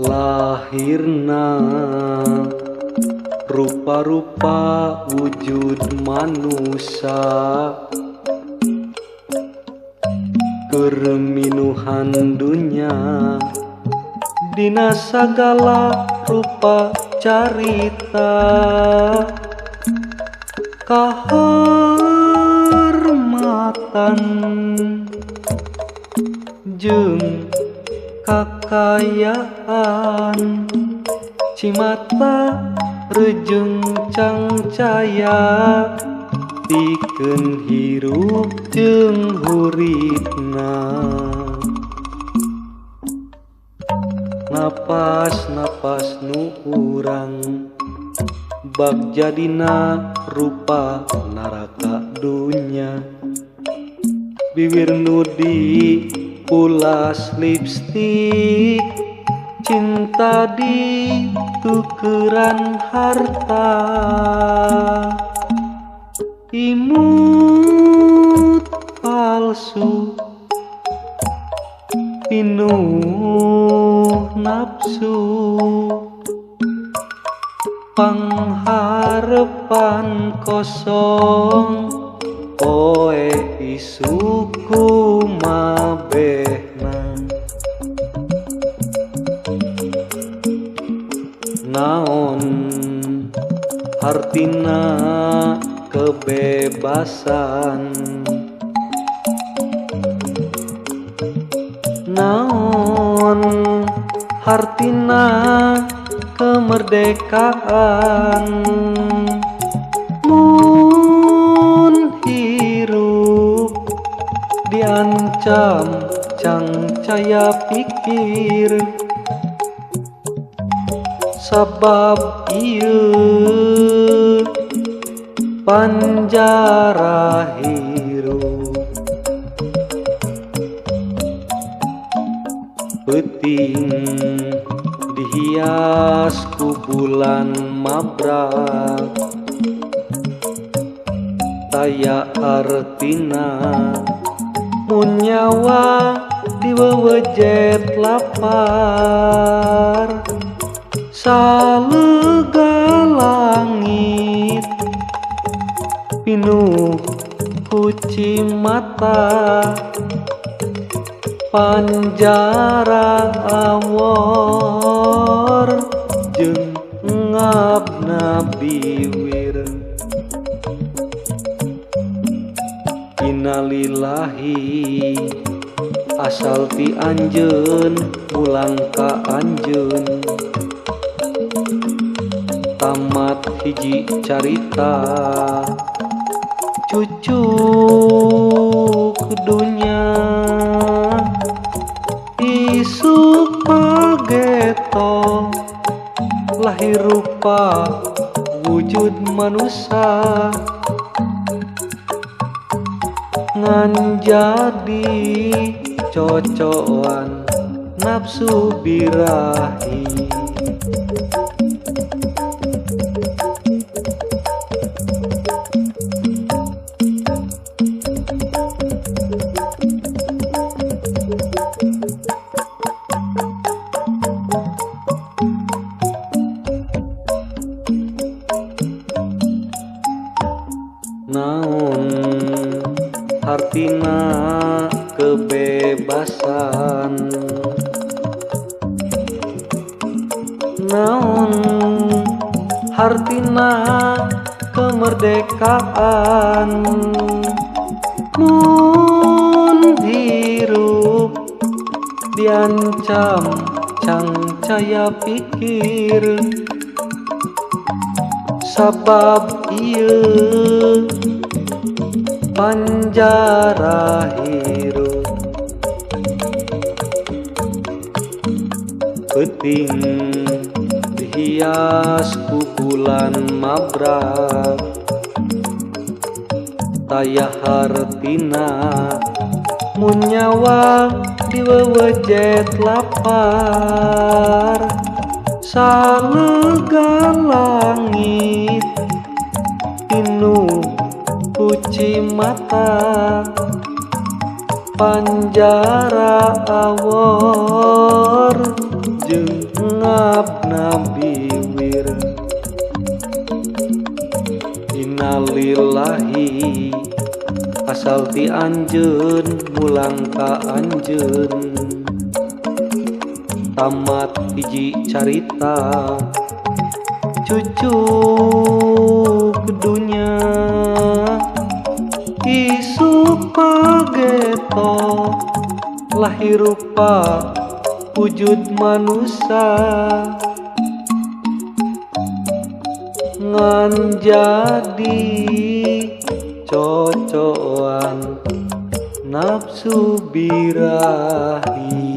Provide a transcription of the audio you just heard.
Lahirna rupa-rupa wujud manusia, kerminuhan dunya dina sagala rupa carita, kahormatan jeung kakayaan, cimata rejeng cangcaya, pikeun hirup jeung huritna. Napas-napas nu urang bag jadina rupa naraka dunya, bibir nu ulas lipstik, cinta di tukeran harta, imut palsu pinuh nafsu, pangharepan kosong poe isuku mabehna. Naon artina kebebasan, naon artina kemerdekaan, mun hirup diancam cangcaya pikir, sabab ieu panjara hirup. Peuting dihias ku bulan mabrak, taya artina mun nyawa diwewejet lapar, salega langit pinuh ku cimata, panjara awor jeung ngabna biwir. Innalillahi asal ti anjeun pulang ka anjeun, tamat hiji carita cucuk dunya, isuk pageto lahir rupa wujud manusia, ngan jadi cocoan nafsu birahi. Naon artina kebebasan, naon artina kemerdekaan, mun hirup diancam cangcaya pikir, sabab ieu panjara hirup. Peuting dihias ku bulan mabrak, taya hartina mun nyawa diwewejet lapar salega langit pinuh kuci mata panjara awor jeung ngapna biwir. Innalillahi asal ti anjeun mulang ka anjeun tamat hiji carita cucu kedunya isu pageto lahir rupa wujud manusia ngan jadi cocokan nafsu birahi.